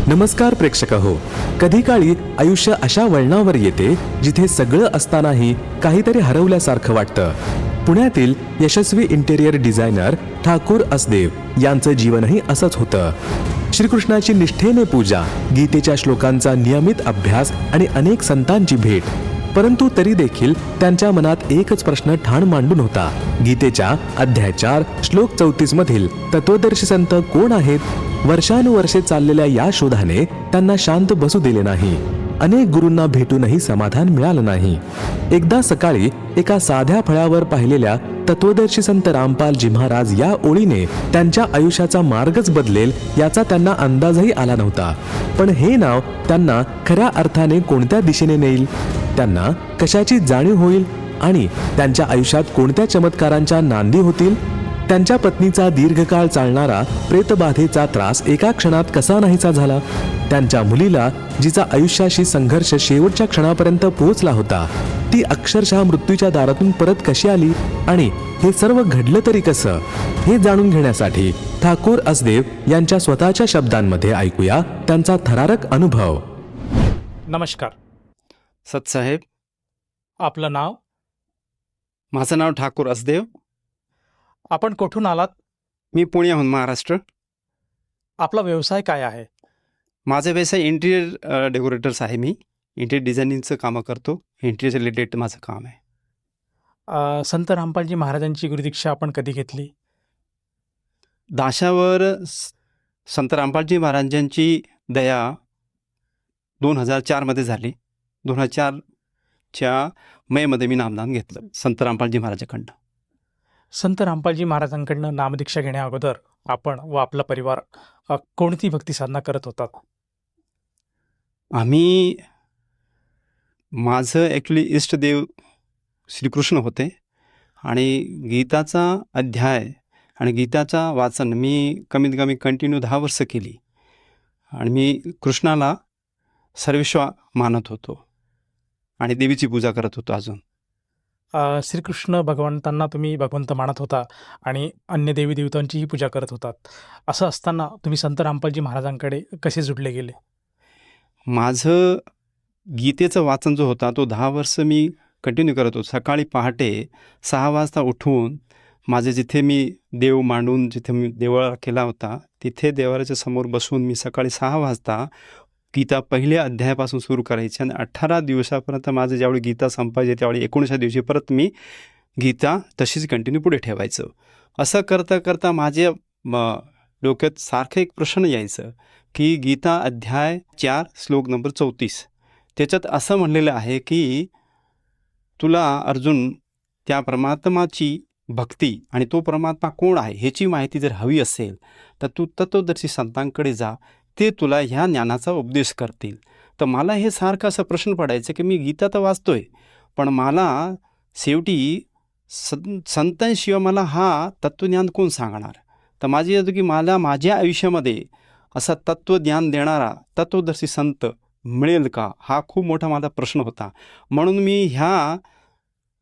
नमस्कार प्रेक्षक हो. कधी काळी आयुष्य अशा वळणावर येते जिथे सगळं असतानाही काहीतरी हरवल्यासारखं वाटतं. पुण्यातील यशस्वी इंटेरियर डिझायनर ठाकूर असदेव यांचं जीवनही असंच होतं. श्रीकृष्णाची निष्ठेने पूजा, गीतेच्या श्लोकांचा नियमित अभ्यास आणि अनेक संतांची भेट. परंतु तरी देखील त्यांच्या मनात एकच प्रश्न ठाण मांडून होता. गीतेच्या अध्याय 4 श्लोक 34 मधील तत्वदर्शी संत कोण आहेत? वर्षानुवर्षे चाललेल्या या शोधाने त्यांना शांत बसू दिले नाही. अनेक गुरूंना भेटूनही समाधान मिळालं नाही. एकदा सकाळी एका साध्या फळ्यावर पाहिलेल्या तत्वदर्शी संत रामपालजी महाराज या ओळीने त्यांच्या आयुष्याचा मार्गच बदलेल याचा त्यांना अंदाजही आला नव्हता. पण हे नाव त्यांना खऱ्या अर्थाने कोणत्या दिशेने नेईल, त्यांना कशाची जाणीव होईल आणि त्यांच्या आयुष्यात कोणत्या चमत्कारांच्या नांदी होतील? त्यांच्या पत्नीचा दीर्घकाळ चालणारा प्रेतबाधेचा त्रास एका क्षणात कसा नाहीसा झाला? त्यांच्या मुलीला जिचा आयुष्याशी संघर्ष शेवटच्या क्षणापर्यंत पोहोचला होता, ती अक्षरशः मृत्यूच्या दारातून परत कशी आली? आणि हे सर्व घडलं तरी कसं? हे जाणून घेण्यासाठी ठाकूर असदेव यांच्या स्वतःच्या शब्दांमध्ये ऐकूया त्यांचा थरारक अनुभव. नमस्कार. सतसाहेब, आपलं नाव? माझं नाव ठाकूर असदेव. आपण कुठून आलात? मी पुण्याहून, महाराष्ट्र. आपला व्यवसाय काय आहे? माझा व्यवसाय इंटिरियर डेकोरेटर्स आहे. मी इंटिरियर डिझायनिंगचं कामं करतो. इंटिरियर रिलेटेड माझं काम आहे. संत रामपालजी महाराजांची गुरुदीक्षा आपण कधी घेतली? दाशावर संत रामपालजी महाराजांची दया 2004 झाली. 2004च्या मेमध्ये मी नामदान घेतलं संत रामपालजी महाराजांकडनं. संत रामपालजी महाराजांकडनं नामदीक्षा घेण्या अगोदर आपण व आपला परिवार कोणती भक्ती साधना करत होतात? माझं ॲक्च्युली इष्टदेव श्रीकृष्ण होते आणि गीताचा अध्याय आणि गीताचा वाचन मी कमीत कमी कंटिन्यू 10 वर्ष केली आणि मी कृष्णाला सर्वेश्वर मानत होतो आणि देवीची पूजा करत होतो. अजून श्रीकृष्ण भगवंतांना तुम्ही भगवंत मानत होता आणि अन्य देवी देवतांचीही पूजा करत होतात. असं असताना तुम्ही संत रामपालजी महाराजांकडे कसे जुडले गेले? माझं गीतेचं वाचन जो होता तो 10 वर्ष मी कंटिन्यू करत होतो. सकाळी पहाटे 6 वाजता उठून माझे जिथे मी देव मांडून जिथे मी देवळा केला होता तिथे देवाच्या समोर बसून मी सकाळी 6 वाजता गीता पहिल्या अध्यायापासून सुरू करायची आणि 18 दिवसापर्यंत माझं ज्यावेळी गीता संपायचे त्यावेळी 19व्या दिवशी परत मी गीता तशीच कंटिन्यू पुढे ठेवायचं. असं करता करता माझ्या डोक्यात सारखं एक प्रश्न यायचं की गीता अध्याय 4 श्लोक नंबर 34 त्याच्यात असं म्हणलेलं आहे की तुला अर्जुन त्या परमात्माची भक्ती आणि तो परमात्मा कोण आहे ह्याची माहिती जर हवी असेल तर तू तत्वदर्शी संतांकडे जा, ते तुला ह्या ज्ञानाचा उपदेश करतील. तर मला हे सारखं असं प्रश्न पडायचं की मी गीता तर वाचतोय पण मला शेवटी संतांशिवाय मला हा तत्वज्ञान कोण सांगणार? तर माझी होतं की मला माझ्या आयुष्यामध्ये असा तत्वज्ञान देणारा तत्वदर्शी संत मिळेल का, हा खूप मोठा माझा प्रश्न होता. म्हणून मी ह्या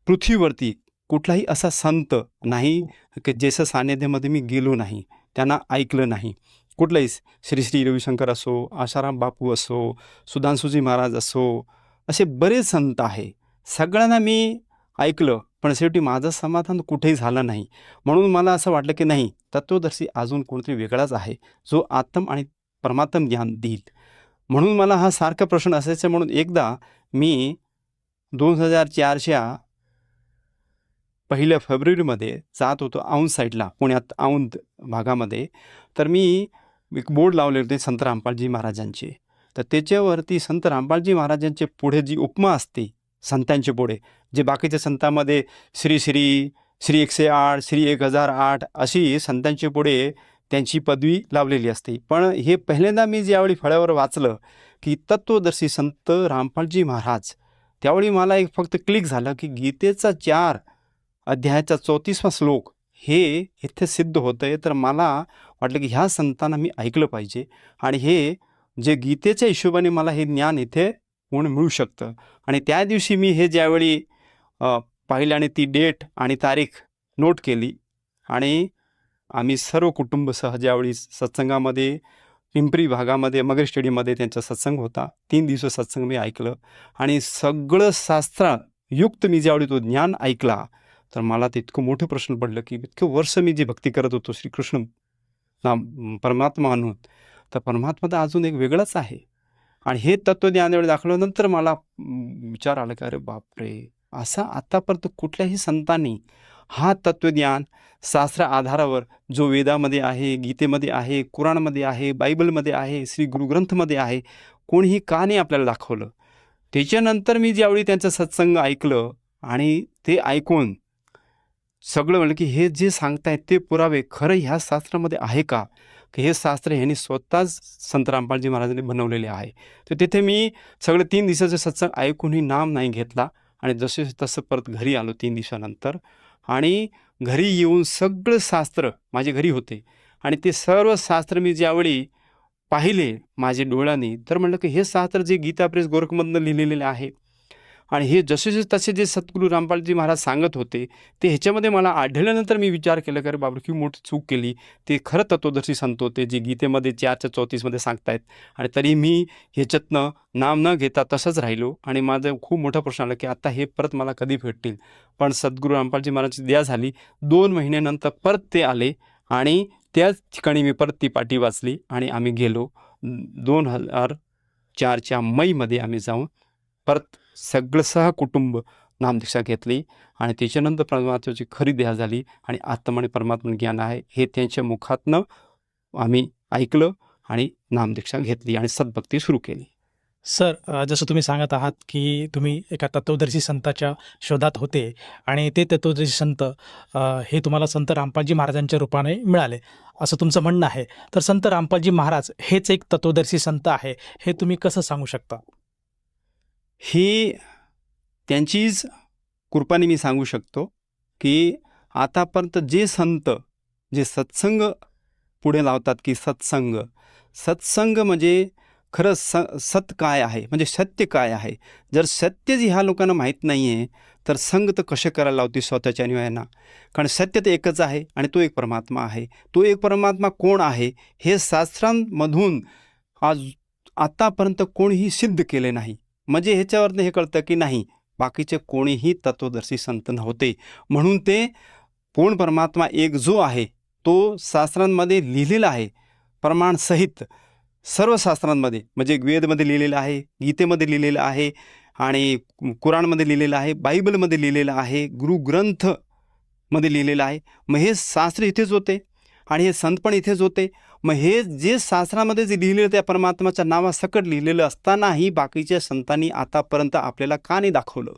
पृथ्वीवरती कुठलाही असा संत नाही की ज्याच्या सान्निध्यामध्ये मी गेलो नाही, त्यांना ऐकलं नाही. कुठलाही श्री श्री रविशंकर असो, आशाराम बापू असो, सुधांशुजी महाराज असो, असे बरेच संत आहे. सगळ्यांना मी ऐकलं पण शेवटी माझं समाधान कुठेही झालं नाही. म्हणून मला असं वाटलं की नाही, तत्वदर्शी अजून कोणतरी वेगळाच आहे जो आत्म आणि परमात्म ज्ञान देईल. म्हणून मला हा सारखा प्रश्न असायचा. म्हणून एकदा मी 2004च्या 1 फेब्रुवारीमध्ये जात होतो औंध साईडला, पुण्यात औंध भागामध्ये. तर मी एक बोर्ड लावले होते संत रामपालजी महाराजांचे. तर त्याच्यावरती संत रामपालजी महाराजांचे पुढे जी उपमा असते संतांचे पुढे, जे बाकीच्या संतांमध्ये श्री श्री, श्री 108, श्री 1008 अशी संतांचे पुढे त्यांची पदवी लावलेली असते. पण हे पहिल्यांदा मी ज्यावेळी फळ्यावर वाचलं की तत्वदर्शी संत रामपालजी महाराज, त्यावेळी मला एक फक्त क्लिक झालं की गीतेचा 4 अध्यायाचा 34वा श्लोक हे इथे सिद्ध होतं आहे. तर मला वाटलं की ह्या संतांना मी ऐकलं पाहिजे आणि हे जे गीतेच्या हिशोबाने मला हे ज्ञान इथे पूर्ण मिळू शकतं. आणि त्या दिवशी मी हे ज्यावेळी पाहिलं आणि ती डेट आणि तारीख नोट केली आणि आम्ही सर्व कुटुंबसह ज्यावेळी सत्संगामध्ये पिंपरी भागामध्ये मगर स्टेडियममध्ये त्यांचा सत्संग होता. 3 दिवस सत्संग मी ऐकलं आणि सगळं शास्त्रयुक्त मी ज्यावेळी तो ज्ञान ऐकला, तर मला ते इतकं मोठं प्रश्न पडलं, की इतकं वर्ष मी जे भक्ती करत होतो श्रीकृष्ण परमात्मा म्हणून, तर परमात्मा तर अजून एक वेगळाच आहे. आणि हे तत्त्वज्ञान ज्यावेळी दाखवल्यानंतर मला विचार आला, की अरे बापरे! असा आतापर्यंत कुठल्याही संतांनी हा तत्त्वज्ञान शास्त्र आधारावर जो वेदामध्ये आहे, गीतेमध्ये आहे, कुराणमध्ये आहे, बायबलमध्ये आहे, श्री गुरुग्रंथमध्ये आहे, कोणीही का नाही आपल्याला दाखवलं. त्याच्यानंतर मी ज्यावेळी त्यांचं सत्संग ऐकलं आणि ते ऐकून सगळं म्हणलं, की हे जे सांगतायत ते पुरावे खरं ह्या शास्त्रामध्ये आहे का? की हे शास्त्र ह्यांनी स्वतःच संत रामपालजी महाराजांनी बनवलेले आहे. तर तिथे मी सगळं 3 दिवसाचं सत्संग ऐकूनही नाम नाही घेतला आणि जसे तसं परत घरी आलो 3 दिवसानंतर. आणि घरी येऊन सगळं शास्त्र माझे घरी होते आणि ते सर्व शास्त्र मी ज्यावेळी पाहिले माझ्या डोळ्यांनी, तर म्हणलं की हे शास्त्र जे गीता प्रेस गोरखमधनं लिहिलेले आहे आणि हे जसे तसे जे सद्गुरू रामपालजी महाराज सांगत होते ते ह्याच्यामध्ये मला आढळल्यानंतर मी विचार केला की अरे बाबा की मोठी चूक केली. ते खरं तत्वदर्शी संत होते जे गीतेमध्ये 4:34 सांगतायत आणि तरी मी ह्याच्यातनं नाम न घेता तसंच राहिलो आणि माझा खूप मोठा प्रश्न आला की आता हे परत मला कधी भेटतील. पण सद्गुरू रामपालजी महाराजची दया झाली. 2 महिन्यानंतर परत ते आले आणि त्याच ठिकाणी मी परत ती पाटी वाचली आणि आम्ही गेलो. 2004च्या मैमध्ये आम्ही जाऊन परत सगळं सहकुटुंब नामदीक्षा घेतली आणि त्याच्यानंतर परमात्म्याची खरी दया झाली आणि आत्मा आणि परमात्मा ज्ञान आहे हे त्यांच्या मुखातनं आम्ही ऐकलं आणि नामदीक्षा घेतली आणि सद्भक्ती सुरू केली. सर, जसं तुम्ही सांगत आहात की तुम्ही एका तत्वदर्शी संताच्या शोधात होते आणि ते तत्वदर्शी संत हे तुम्हाला संत रामपालजी महाराजांच्या रूपाने मिळाले असं तुमचं म्हणणं आहे. तर संत रामपालजी महाराज हेच एक तत्वदर्शी संत आहे हे तुम्ही कसं सांगू शकता? ही त्यांचीच कृपाने मी सांगू शकतो की आतापर्यंत जे संत जे सत्संग पुढे लावतात की सत्संग म्हणजे खरं सत काय आहे म्हणजे सत्य काय आहे. जर सत्य जे ह्या लोकांना माहीत नाही आहे तर संग तर कसे करायला लावते स्वतःच्या अन्वयांना. कारण सत्य तर एकच आहे आणि तो एक परमात्मा आहे. तो एक परमात्मा कोण आहे हे शास्त्रांमधून आतापर्यंत कोणीही सिद्ध केले नाही. म्हणजे ह्याच्यावरनं हे कळतं की नाही बाकीचे कोणीही तत्वदर्शी संत नव्हते. म्हणून ते पूर्ण परमात्मा एक जो आहे तो शास्त्रांमध्ये लिहिलेला आहे प्रमाणसहित. सर्व शास्त्रांमध्ये म्हणजे वेदमध्ये लिहिलेलं आहे, गीतेमध्ये लिहिलेलं आहे आणि कुराणमध्ये लिहिलेलं आहे, बायबलमध्ये लिहिलेलं आहे, गुरुग्रंथमध्ये लिहिलेलं आहे. मग हे शास्त्र इथेच होते आणि हे संत पण इथेच होते. मग हे जे शास्त्रामध्ये जे लिहिलेलं त्या परमात्माच्या नावासकट लिहिलेलं असतानाही बाकीच्या संतांनी आतापर्यंत आपल्याला का नाही दाखवलं.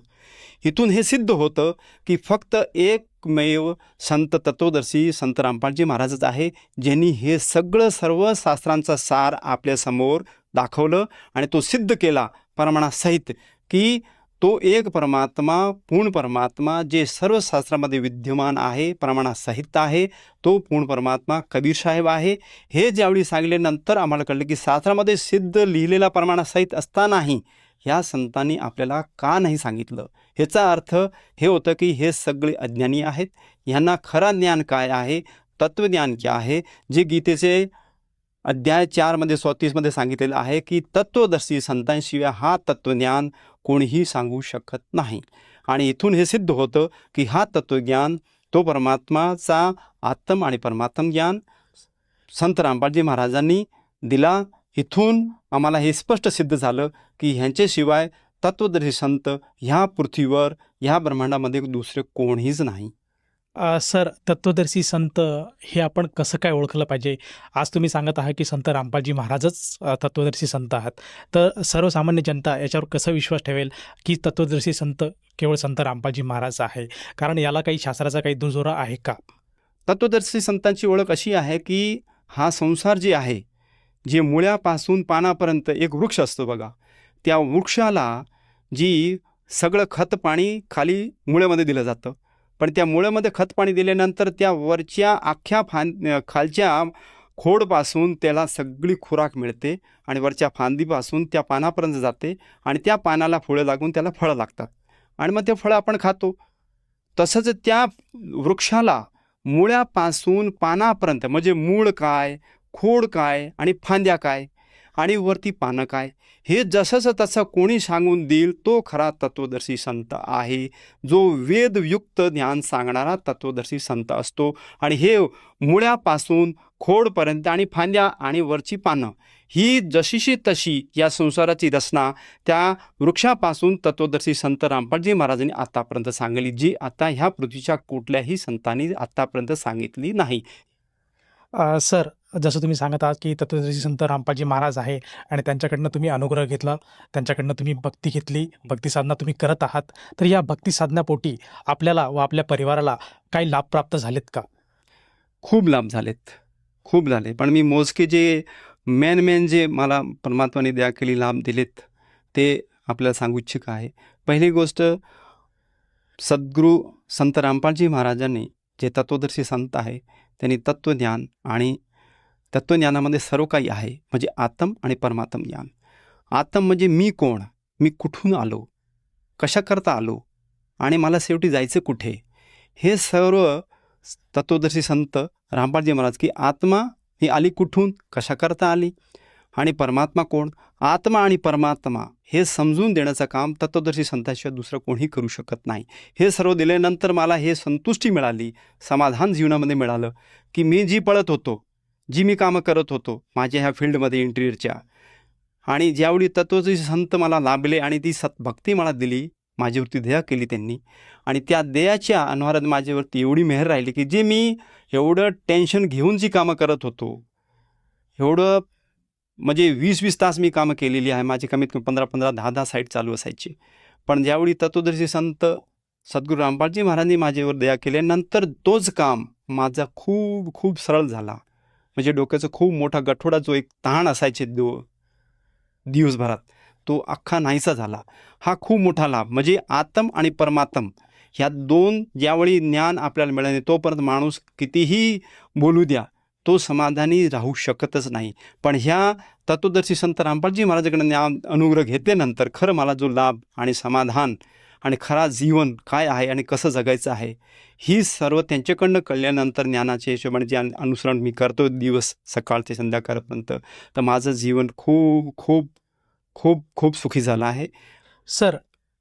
इथून हे सिद्ध होतं की फक्त एकमेव संत तत्वदर्शी संत रामपालजी महाराजच आहे ज्यांनी हे सगळं सर्व शास्त्रांचा सार आपल्यासमोर दाखवलं आणि तो सिद्ध केला प्रमाणासहित की तो एक परमात्मा पूर्ण परमात्मा जे सर्व शास्त्रामध्ये विद्यमान आहे प्रमाणासहित आहे तो पूर्ण परमात्मा कबीर साहेब आहे. हे ज्यावेळी सांगल्यानंतर आम्हाला कळलं की शास्त्रामध्ये सिद्ध लिहिलेला प्रमाणासहित असतानाही ह्या संतांनी आपल्याला का नाही सांगितलं. ह्याचा अर्थ हे होतं की हे सगळे अज्ञानी आहेत. ह्यांना खरा ज्ञान काय आहे तत्वज्ञान काय आहे जे गीतेचे अध्याय 4:34 सांगितलेलं आहे की तत्वदर्शी संतांशिवाय हा तत्वज्ञान कोणीही सांगू शकत नाही. आणि इथून हे सिद्ध होतं की हा तत्वज्ञान तो परमात्माचा आत्म आणि परमात्म ज्ञान संत रामपालजी महाराजांनी दिला. इथून आम्हाला हे स्पष्ट सिद्ध झालं की ह्यांच्याशिवाय तत्वदर्शी संत ह्या पृथ्वीवर ह्या ब्रह्मांडामध्ये दुसरे कोणीच नाही. सर, तत्वदर्शी संत हे आपण कसं काय ओळखलं पाहिजे? आज तुम्ही सांगत आहात की संत रामपालजी महाराजच तत्वदर्शी संत आहात. तर सर्वसामान्य जनता याच्यावर कसं विश्वास ठेवेल की तत्वदर्शी संत केवळ संत रामपालजी महाराज आहे? कारण याला काही शास्त्राचा काही दुजोरा आहे का? तत्वदर्शी संतांची ओळख अशी आहे की हा संसार जे आहे जे मुळ्यापासून पानापर्यंत एक वृक्ष असतो बघा. त्या वृक्षाला जी सगळं खत पाणी खाली मुळ्यामध्ये दिलं जातं. पण त्या मुळ्यामध्ये खत पाणी दिल्यानंतर त्या वरच्या अख्ख्या खालच्या खोडपासून त्याला सगळी खुराक मिळते आणि वरच्या फांदीपासून त्या पानापर्यंत जाते आणि त्या पानाला फुलं लागून त्याला फळं लागतात आणि मग ते फळं आपण खातो. तसंच त्या वृक्षाला मुळ्यापासून पानापर्यंत म्हणजे मूळ काय खोड काय आणि फांद्या काय आणि वरती पानं काय, हे जसंचं तसं कोणी सांगून देईल तो खरा तत्वदर्शी संत आहे, जो वेदयुक्त ज्ञान सांगणारा तत्वदर्शी संत असतो. आणि हे मुळ्यापासून खोडपर्यंत आणि फांद्या आणि वरची पानं ही जशीशी तशी या संसाराची रचना त्या वृक्षापासून तत्वदर्शी संत रामपालजी महाराजांनी आतापर्यंत सांगितली, जी आता ह्या पृथ्वीच्या कुठल्याही संतांनी आतापर्यंत सांगितली नाही. सर, जसं तुम्ही सांगत आहात की तत्वदर्शी संत रामपालजी महाराज आहे आणि त्यांच्याकडनं तुम्ही अनुग्रह घेतला, त्यांच्याकडनं तुम्ही भक्ती घेतली, भक्ती साधना तुम्ही करत आहात. तर या भक्ती साधण्यापोटी आपल्याला व आपल्या परिवाराला काही लाभ प्राप्त झालेत का? खूप लाभ झालेत, खूप झाले. पण मी मोजके जे मेन जे मला परमात्माने दया केली लाभ दिलेत ते आपल्याला सांगू इच्छिक आहे. पहिली गोष्ट, सद्गुरू संत रामपालजी महाराजांनी जे तत्वदर्शी संत आहे त्यांनी तत्वज्ञान आणि तत्वज्ञानामध्ये सर्व काही आहे, म्हणजे आत्म आणि परमात्म ज्ञान. आत्म म्हणजे मी कोण, मी कुठून आलो, कशाकरता आलो आणि मला शेवटी जायचं कुठे, हे सर्व तत्वदर्शी संत रामपालजी महाराज की आत्मा ही आली कुठून, कशाकरता आली आणि परमात्मा कोण, आत्मा आणि परमात्मा हे समजून देण्याचं काम तत्वदर्शी संतांशिवाय दुसरं कोणीही करू शकत नाही. हे सर्व दिल्यानंतर मला हे संतुष्टी मिळाली, समाधान जीवनामध्ये मिळालं की मी जी पळत होतो, जी मी कामं करत होतो माझ्या ह्या फील्डमध्ये इंटिरियरच्या, आणि ज्यावेळी तत्वदर्शी संत मला लाभले आणि ती सतभक्ती मला दिली, माझ्यावरती दया केली त्यांनी, आणि त्या दयाच्या अनुहारात माझ्यावरती एवढी मेहर राहिली की जे मी एवढं टेन्शन घेऊन जी कामं करत होतो, एवढं म्हणजे 20-20 तास मी कामं केलेली आहे, माझी कमीत कमी 15-15, 10-10 साईट चालू असायची. पण ज्यावेळी तत्वदर्शी संत सद्गुरू रामपालजी महाराजांनी माझ्यावर दया केल्यानंतर तोच काम माझा खूप खूप सरळ झाला. म्हणजे डोक्याचा खूप मोठा गठोडा जो एक ताण असायचे दिवसभरात, तो अख्खा नाहीसा झाला. हा खूप मोठा लाभ. म्हणजे आत्म आणि परमात्म ह्या दोन ज्यावेळी ज्ञान आपल्याला मिळाले तोपर्यंत माणूस कितीही बोलू द्या तो समाधानी राहू शकतच नाही. पण ह्या तत्वदर्शी संत रामपालजी महाराजांकडे ज्ञान अनुग्रह घेतल्यानंतर खरं मला जो लाभ आणि समाधान आणि खरा जीवन काय आहे आणि कसं जगायचं आहे ही सर्व त्यांच्याकडनं कळल्यानंतर ज्ञानाच्या हिशोबाने जे अनुसरण मी करतो दिवस सकाळ ते संध्याकाळपर्यंत, तर माझं जीवन खूप खूप खूप खूप सुखी झालं आहे. सर,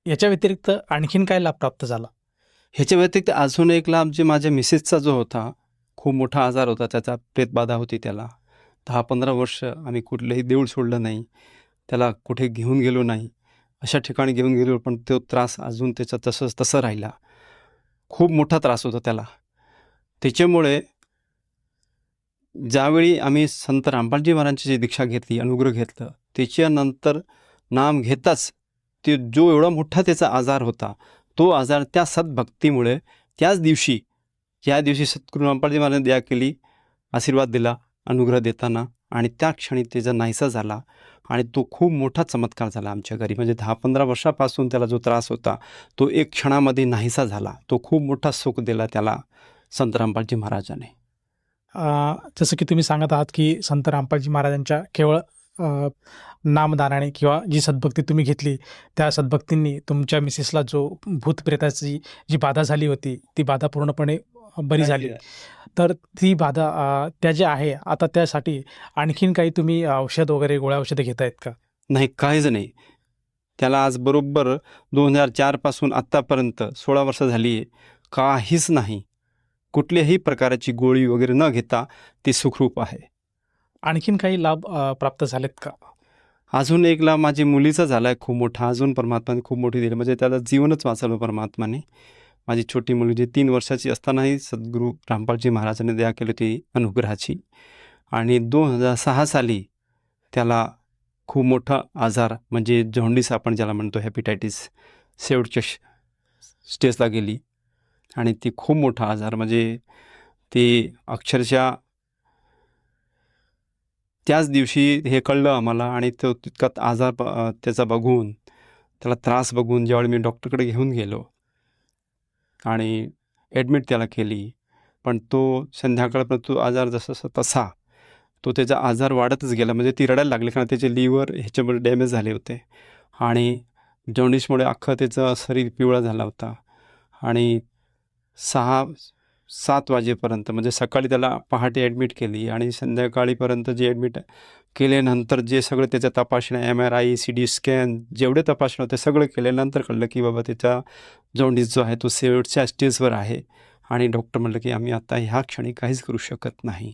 याच्या व्यतिरिक्त आणखीन काय लाभ प्राप्त झाला? ह्याच्या व्यतिरिक्त अजून एक लाभ, जे माझ्या मिसेसचा जो होता, खूप मोठा आजार होता, त्याचा प्रेतबाधा होती. त्याला 10-15 वर्ष आम्ही कुठलंही देऊळ सोडलं नाही, त्याला कुठे घेऊन गेलो नाही, अशा ठिकाणी घेऊन गेलो, पण तो त्रास अजून त्याचा तसंच तसं राहिला. खूप मोठा त्रास होता त्याला. त्याच्यामुळे ज्यावेळी आम्ही संत रामपालजी महाराजांची जी दीक्षा घेतली, अनुग्रह घेतलं, त्याच्यानंतर नाम घेताच ते जो एवढा मोठा त्याचा आजार होता, तो आजार त्या सद्भक्तीमुळे त्याच दिवशी, ज्या दिवशी सद्गुरू रामपालजी महाराजांनी दया केली, आशीर्वाद दिला अनुग्रह देताना, आणि त्या क्षणी त्याचा नाहीसा झाला आणि तो खूप मोठा चमत्कार झाला आमच्या घरी. म्हणजे 10-15 वर्षापासून त्याला जो त्रास होता तो एक क्षणामध्ये नाहीसा झाला. तो खूप मोठा सुख दिला त्याला संत रामपालजी महाराजांनी. जसं की तुम्ही सांगत आहात की संत रामपालजी महाराजांच्या केवळ नामदानाने किंवा जी सद्भक्ती तुम्ही घेतली त्या सद्भक्तींनी तुमच्या मिसेसला जो भूतप्रेताची जी बाधा झाली होती ती बाधा पूर्णपणे बरी झाली. तर ती बाधा त्या ज्या आहे आता त्यासाठी आणखीन काही तुम्ही औषध वगैरे गोळ्या औषधं घेत आहेत का? नाही, काहीच नाही. त्याला आज बरोबर 2004 पासून आत्तापर्यंत 16 वर्ष झाली आहे, काहीच नाही. कुठल्याही प्रकारची गोळी वगैरे न घेता ते सुखरूप आहे. आणखीन काही लाभ प्राप्त झालेत का? अजून एक लाभ माझी मुलीचा झाला आहे खूप मोठा. अजून परमात्माने खूप मोठी दिली, म्हणजे त्याला जीवनच वाचवलं परमात्माने. माझी छोटी मुलगी 3 वर्षाची असतानाही सद्गुरू रामपालजी महाराजांनी दया केली होती अनुग्रहाची, आणि 2006 साली त्याला खूप मोठा आजार म्हणजे जॉन्डिस आपण ज्याला म्हणतो, हेपेटायटिस, शेवटच्या स्टेजला गेली, आणि ती खूप मोठा आजार, म्हणजे ते अक्षरशः त्याच दिवशी हे कळलं आम्हाला. आणि तो तितका आजार त्याचा बघून, त्याला त्रास बघून ज्यावेळी मी डॉक्टरकडे घेऊन गेलो आणि ॲडमिट त्याला केली, पण तो संध्याकाळपर्यंत तो आजार जसा तसा तो त्याचा आजार वाढतच गेला. म्हणजे ती रडायला लागली, कारण त्याचे लिव्हर ह्याच्यामुळे डॅमेज झाले होते आणि जॉन्डिसमुळे अख्खं त्याचं शरीर पिवळा झाला होता. आणि 7 वाजेपर्यंत म्हणजे सकाळी त्याला पहाटे ॲडमिट केली आणि संध्याकाळीपर्यंत जे ॲडमिट केल्यानंतर जे सगळं त्याच्या तपासण्या MRI CT स्कॅन जेवढे तपासण्या होते सगळं केल्यानंतर कळलं की बाबा त्याचा जॉन्डिस जो आहे तो शेवटच्या स्टेजवर आहे आणि डॉक्टर म्हटलं की आम्ही आता ह्या क्षणी काहीच करू शकत नाही.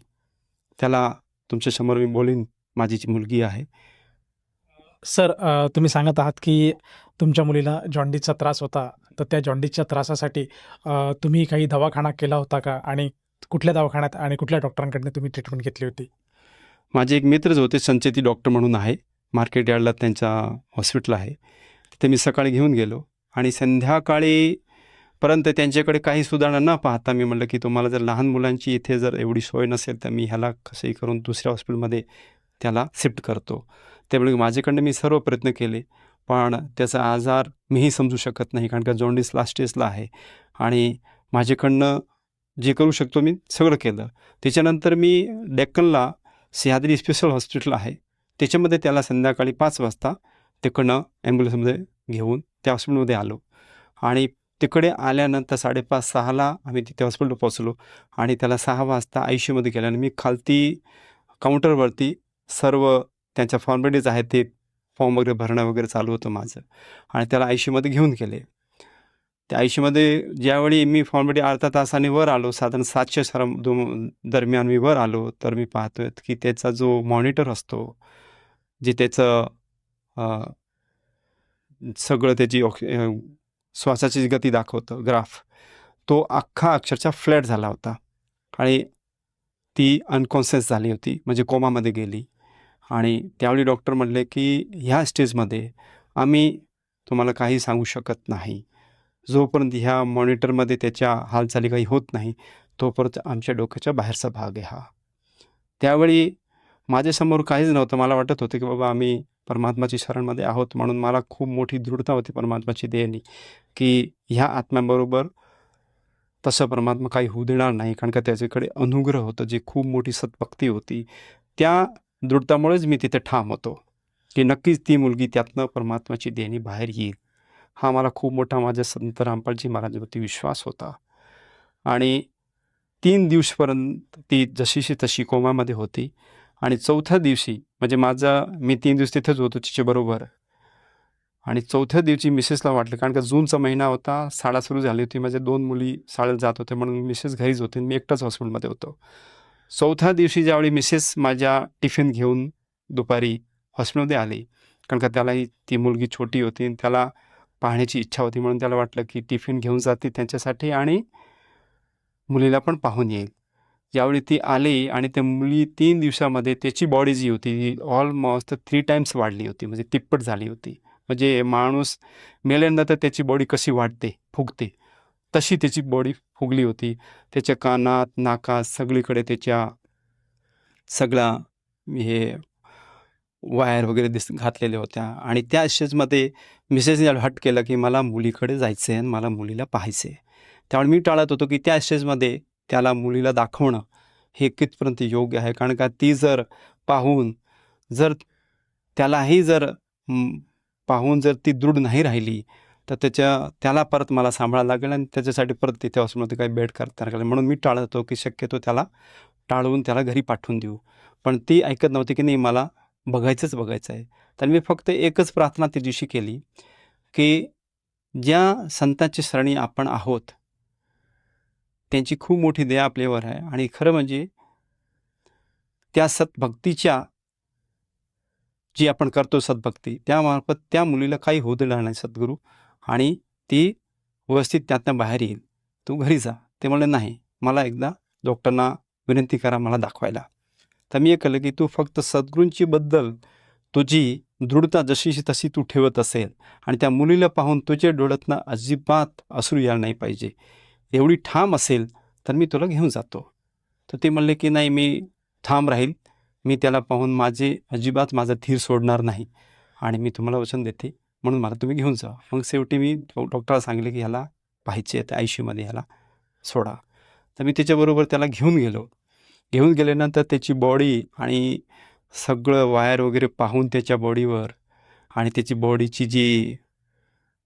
त्याला तुमच्यासमोर मी बोलीन, माझी जी मुलगी आहे. सर, तुम्ही सांगत आहात की तुमच्या मुलीला जॉन्डिसचा त्रास होता, तर त्या जॉन्डिसच्या त्रासासाठी तुम्ही काही दवाखाना केला होता का? आणि कुठल्या दवाखान्यात आणि कुठल्या डॉक्टरांकडून तुम्ही ट्रीटमेंट घेतली होती? माझे एक मित्रच होते, संचेती डॉक्टर म्हणून आहे, मार्केट यार्डला त्यांचा हॉस्पिटल आहे. तिथे मी सकाळी घेऊन गेलो आणि संध्याकाळीपर्यंत त्यांच्याकडे काही सुधारणा न पाहता मी म्हटलं की तुम्हाला जर लहान मुलांची इथे जर एवढी सोय नसेल तर मी ह्याला कसंही करून दुसऱ्या हॉस्पिटलमध्ये त्याला शिफ्ट करतो. त्यामुळे माझ्याकडनं मी सर्व प्रयत्न केले, पण त्याचा आजार मीही समजू शकत नाही, कारण का जॉन्डिस लास्ट स्टेजला आहे आणि माझ्याकडनं जे करू शकतो मी सगळं केलं. त्याच्यानंतर मी डेक्कनला सह्याद्री स्पेशल हॉस्पिटल आहे, त्याच्यामध्ये त्याला संध्याकाळी 5 वाजता तिकडनं ॲम्ब्युलन्समध्ये घेऊन त्या हॉस्पिटलमध्ये आलो आणि तिकडे आल्यानंतर 5:30-6ला आम्ही तिथे हॉस्पिटल पोहोचलो आणि त्याला 6 वाजता ICUमध्ये गेलं आणि मी खालती काउंटरवरती सर्व त्यांच्या फॉर्मॅलिटीज आहेत ते फॉर्म वगैरे भरणं वगैरे चालू होतं माझं आणि त्याला ICUमध्ये घेऊन गेले. त्या ICUमध्ये ज्यावेळी मी फॉर्मॅलिटी अर्धा तासाने वर आलो, साधारण 7:00 दरम्यान मी वर आलो, तर मी पाहतोय की त्याचा जो मॉनिटर असतो, जे त्याचं सगळं त्याची श्वासाची गती दाखवतं ग्राफ, तो अख्खा अक्षरशः फ्लॅट झाला होता आणि ती अनकॉन्शियस झाली होती, म्हणजे कोमामध्ये गेली. आणि त्यावेळी डॉक्टर म्हटले की ह्या स्टेजमध्ये आम्ही तुम्हाला काही सांगू शकत नाही. जोपर्यंत ह्या मॉनिटरमध्ये त्याच्या हालचाली काही होत नाही, तोपर्यंत आमच्या डोक्याच्या बाहेरचा भाग आहे हा. त्यावेळी माझ्यासमोर काहीच नव्हतं. मला वाटत होतं की बाबा आम्ही परमात्माची शरणमध्ये आहोत, म्हणून मला खूप मोठी दृढता होती परमात्माची देणी की ह्या आत्म्याबरोबर तसं परमात्मा काही होऊ देणार नाही, कारण का त्याच्याकडे अनुग्रह होतं, जी खूप मोठी सद्भक्ती होती. त्या दृढतामुळेच मी तिथे ठाम होतो की नक्कीच ती मुलगी त्यातनं परमात्माची देणी बाहेर येईल. हा मला खूप मोठा माझ्या संत रामपालजी महाराजांवरती विश्वास होता. आणि 3 दिवसपर्यंत ती जशीशी तशी कोमामध्ये होती आणि 4थ्या दिवशी म्हणजे मी 3 दिवस तिथेच होतो तिच्याबरोबर आणि 4थ्या दिवशी मिसेसला वाटलं, कारण का जूनचा महिना होता, शाळा सुरू झाली होती, माझ्या 2 मुली शाळेत जात होत्या, म्हणून मिसेस घरीच होते, मी एकटाच हॉस्पिटलमध्ये होतो. 4थ्या दिवशी ज्यावेळी मिसेस माझ्या टिफिन घेऊन दुपारी हॉस्पिटलमध्ये आली, कारण का त्यालाही ती मुलगी छोटी होती आणि त्याला पाहण्याची इच्छा होती, म्हणून त्याला वाटलं की टिफिन घेऊन जाते त्यांच्यासाठी आणि मुलीला पण पाहून येईल. ज्यावेळी ती आली आणि त्या मुली 3 दिवसामध्ये त्याची बॉडी जी होती ती ऑलमोस्ट 3 टाईम्स वाढली होती, म्हणजे तिप्पट झाली होती. म्हणजे माणूस मेल्यानंतर त्याची बॉडी कशी वाढते, फुगते, तशी त्याची बॉडी फुगली होती. त्याच्या कानात, नाकात सगळीकडे त्याच्या सगळा हे वायर वगैरे घातलेल्या होत्या आणि त्या स्टेजमध्ये मिसेसने हट केलं की मला मुलीकडे जायचं आहे आणि मला मुलीला पाहायचं आहे. त्यामुळे मी टाळत होतो की त्या स्टेजमध्ये त्याला मुलीला दाखवणं हे कितपर्यंत योग्य आहे, कारण का ती जर पाहून जर त्यालाही जर पाहून जर ती दृढ नाही राहिली तर त्याला परत मला सांभाळायला लागेल आणि त्याच्यासाठी परत तिथे हॉस्पिटलमध्ये काही बेड करता लागेल, म्हणून मी टाळत होतो की शक्यतो त्याला टाळून त्याला घरी पाठवून देऊ. पण ती ऐकत नव्हती की नाही मला बघायचं आहे. तर मी फक्त एकच प्रार्थना त्या दिवशी केली की ज्या संतांची शरणी आपण आहोत त्यांची खूप मोठी दया आपल्यावर आहे आणि खरं म्हणजे त्या सद्भक्तीच्या जी आपण करतो सद्भक्ती त्यामार्फत त्या मुलीला काही होऊ देणार नाही सद्गुरू आणि ती व्यवस्थित त्यातनं बाहेर येईल, तू घरी जा. ते म्हणले नाही, मला एकदा डॉक्टरना विनंती करा मला दाखवायला. तर मी हे केलं की तू फक्त सद्गुरूंची बद्दल तुझी दृढता जशीशी तशी तू ठेवत असेल आणि त्या मुलीला पाहून तुझ्या डोळ्यातनं अजिबात अश्रू यायला नाही पाहिजे, एवढी ठाम असेल तर मी तुला घेऊन जातो. तर ते म्हणले की नाही, मी ठाम राहील, मी त्याला पाहून अजिबात माझा धीर सोडणार नाही आणि मी तुम्हाला वचन देते, म्हणून मला तुम्ही घेऊन जा. मग शेवटी मी डॉक्टरला सांगितले की ह्याला पाहायचे आहे, ICUमध्ये ह्याला सोडा. तर मी त्याच्याबरोबर त्याला घेऊन गेल्यानंतर त्याची बॉडी आणि सगळं वायर वगैरे पाहून त्याच्या बॉडीवर आणि त्याची बॉडीची जी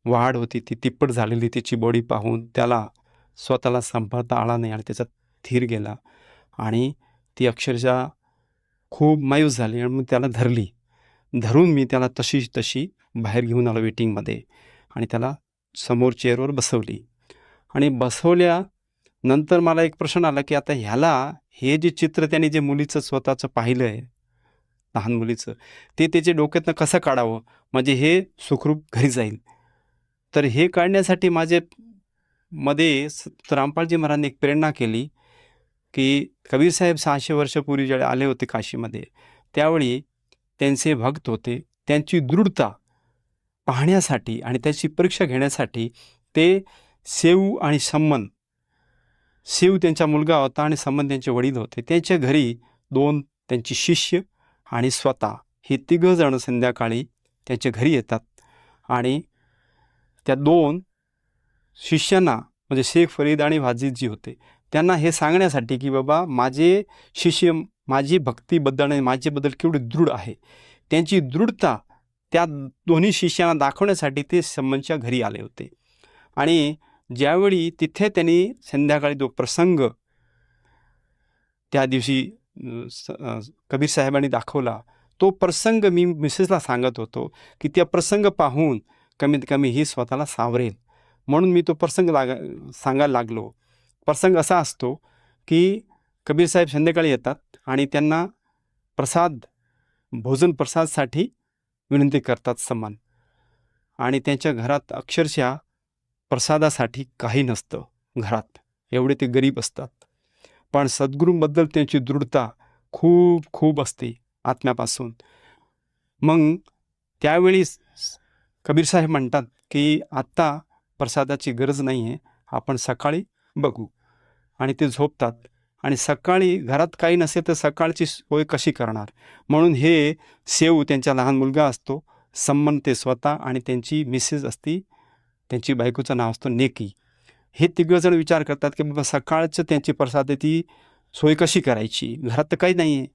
वाढ होती ती तिप्पट झालेली त्याची बॉडी पाहून त्याला स्वतःला सांभाळता आला नाही आणि त्याचा धीर गेला आणि ती अक्षरशः खूप मायूस झाली आणि मग त्याला धरून मी त्याला तशी बाहेर घेऊन आलो वेटिंगमध्ये आणि त्याला समोर चेअरवर बसवली आणि बसवल्यानंतर मला एक प्रश्न आला की आता ह्याला हे जे चित्र त्याने जे मुलीचं स्वतःचं पाहिलं आहे, लहान मुलीचं, ते त्याच्या डोक्यातनं कसं काढावं म्हणजे हे सुखरूप घरी जाईल. तर हे काढण्यासाठी मध्ये रामपालजी महाराजांनी एक प्रेरणा केली की कबीर साहेब 600 वर्षापूर्वी ज्यावेळी आले होते काशीमध्ये, त्यावेळी त्यांचे भक्त होते, त्यांची दृढता पाहण्यासाठी आणि त्याची परीक्षा घेण्यासाठी ते सेव त्यांचा मुलगा होता आणि संबंध त्यांचे वडील होते, त्यांच्या घरी 2 त्यांची शिष्य आणि स्वतः हे 3 जण संध्याकाळी त्यांच्या घरी येतात आणि त्या 2 शिष्यांना म्हणजे शेख फरीद आणि वाजिदजी होते, त्यांना हे सांगण्यासाठी की बाबा माझे शिष्य माझी भक्तीबद्दल आणि माझ्याबद्दल केवढी दृढ आहे, त्यांची दृढता त्या दोन्ही शिष्यांना दाखवण्यासाठी ते संबंधच्या घरी आले होते. आणि ज्यावेळी तिथे त्यांनी संध्याकाळी तो प्रसंग त्या दिवशी कबीर साहेबांनी दाखवला, तो प्रसंग मी मिसेसला सांगत होतो की त्या प्रसंग पाहून कमीत कमी ही स्वतःला सावरेल म्हणून मी तो प्रसंग सांगायला लागलो. प्रसंग असा असतो की कबीर साहेब संध्याकाळी येतात आणि त्यांना भोजन प्रसादसाठी विनंती करतात समान, आणि त्यांच्या घरात अक्षरशः प्रसादासाठी काही नसतं घरात, एवढे ते गरीब असतात. पण सद्गुरूंबद्दल त्यांची दृढता खूप असते आत्म्यापासून. मग त्यावेळी कबीर साहेब म्हणतात की आत्ता प्रसादाची गरज नाही आहे, आपण सकाळी बघू. आणि ते झोपतात आणि सकाळी घरात काही नसेल तर सकाळची सोय कशी करणार, म्हणून हे सेव त्यांचा लहान मुलगा असतो, सम्मन ते स्वतः आणि त्यांची मिसेस असती, त्यांची बायकोचं नाव असतं नेकी. हे 3 जण विचार करतात की बाबा सकाळचं त्यांची प्रसादाची सोय कशी करायची, घरात तर काही नाही आहे.